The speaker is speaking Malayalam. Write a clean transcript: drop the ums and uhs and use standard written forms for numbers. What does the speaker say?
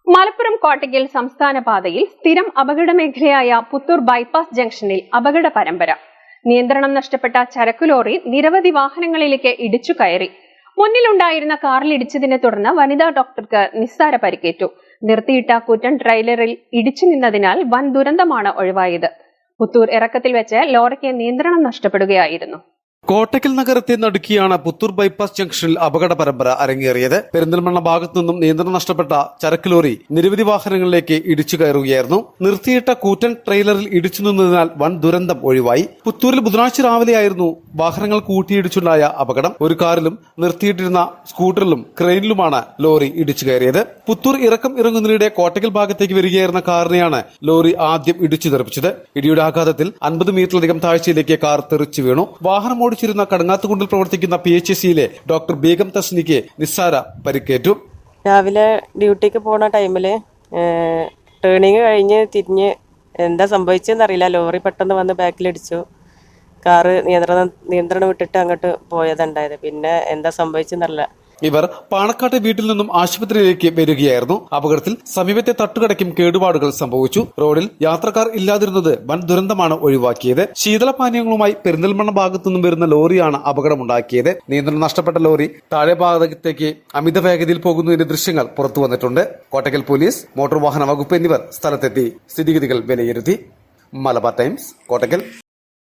മലപ്പുറം കോട്ടയ്ക്കൽ സംസ്ഥാന പാതയിൽ സ്ഥിരം അപകട മേഖലയായ പുത്തൂർ ബൈപ്പാസ് ജംഗ്ഷനിൽ അപകട പരമ്പര. നിയന്ത്രണം നഷ്ടപ്പെട്ട ചരക്കു ലോറി നിരവധി വാഹനങ്ങളിലേക്ക് ഇടിച്ചു കയറി. മുന്നിലുണ്ടായിരുന്ന കാറിലിടിച്ചതിനെ തുടർന്ന് വനിതാ ഡോക്ടർക്ക് നിസ്സാര പരിക്കേറ്റു. നിർത്തിയിട്ട കൂറ്റൻ ട്രെയിലറിൽ ഇടിച്ചു നിന്നതിനാൽ വൻ ദുരന്തമാണ് ഒഴിവായത്. പുത്തൂർ ഇറക്കത്തിൽ വെച്ച് ലോറിക്ക് നിയന്ത്രണം നഷ്ടപ്പെടുകയായിരുന്നു. കോട്ടയ്ക്കൽ നഗരത്തെ നടുക്കിയാണ് പുത്തൂർ ബൈപ്പാസ് ജംഗ്ഷനിൽ അപകട പരമ്പര അരങ്ങേറിയത്. പെരിന്തൽമണ്ണ ഭാഗത്തു നിന്നും നിയന്ത്രണം നഷ്ടപ്പെട്ട ചരക്ക് ലോറി നിരവധി വാഹനങ്ങളിലേക്ക് ഇടിച്ചു കയറുകയായിരുന്നു. നിർത്തിയിട്ട കൂറ്റൻ ട്രെയിലറിൽ ഇടിച്ചു നിന്നതിനാൽ വൻ ദുരന്തം ഒഴിവായി. പുത്തൂരിൽ ബുധനാഴ്ച രാവിലെയായിരുന്നു വാഹനങ്ങൾ കൂട്ടിയിടിച്ചുണ്ടായ അപകടം. ഒരു കാറിലും നിർത്തിയിട്ടിരുന്ന സ്കൂട്ടറിലും ക്രെയിനിലുമാണ് ലോറി ഇടിച്ചു കയറിയത്. പുത്തൂർ ഇറക്കം ഇറങ്ങുന്നതിനിടെ കോട്ടയ്ക്കൽ ഭാഗത്തേക്ക് വരികയായിരുന്ന കാറിനെയാണ് ലോറി ആദ്യം ഇടിച്ചു തെറിപ്പിച്ചത്. ഇടിയുടെ ആഘാതത്തിൽ 50 മീറ്ററിലധികം താഴ്ചയിലേക്ക് കാർ തെറിച്ചു വീണു. വാഹനം ഓടിച്ചിരുന്ന കടങ്ങാത്തുകുണ്ടിൽ പ്രവർത്തിക്കുന്ന PHCയിലെ ഡോക്ടർ ബേഗം തസ്നിക്ക് നിസ്സാര പരിക്കേറ്റു. രാവിലെ ഡ്യൂട്ടിക്ക് പോണ ടൈമില് ടേണിങ് കഴിഞ്ഞ് തിരിഞ്ഞ് എന്താ സംഭവിച്ചെന്നറിയില്ല, ലോറി പെട്ടെന്ന് വന്ന് ബാക്കിലിടിച്ചു. കാറ് നിയന്ത്രണം വിട്ടിട്ട് അങ്ങോട്ട് പോയതുണ്ടായത്. പിന്നെ എന്താ സംഭവിച്ചെന്നറിയില്ല. ഇവർ പാണക്കാട്ടെ വീട്ടിൽ നിന്നും ആശുപത്രിയിലേക്ക് വരികയായിരുന്നു. അപകടത്തിൽ സമീപത്തെ തട്ടുകടയ്ക്കും കേടുപാടുകൾ സംഭവിച്ചു. റോഡിൽ യാത്രക്കാർ ഇല്ലാതിരുന്നത് വൻ ദുരന്തമാണ് ഒഴിവാക്കിയത്. ശീതളപാനീയങ്ങളുമായി പെരിന്തൽമണ്ണ ഭാഗത്തു നിന്നും വരുന്ന ലോറിയാണ് അപകടമുണ്ടാക്കിയത്. നിയന്ത്രണം നഷ്ടപ്പെട്ട ലോറി താഴെ ഭാഗത്തേക്ക് അമിത വേഗതയിൽ പോകുന്നതിന്റെ ദൃശ്യങ്ങൾ പുറത്തു വന്നിട്ടുണ്ട്. കോട്ടയ്ക്കൽ പോലീസ്, മോട്ടോർ വാഹന വകുപ്പ് എന്നിവർ സ്ഥലത്തെത്തി സ്ഥിതിഗതികൾ വിലയിരുത്തി. മലബാർ ടൈംസ്, കോട്ടയ്ക്കൽ.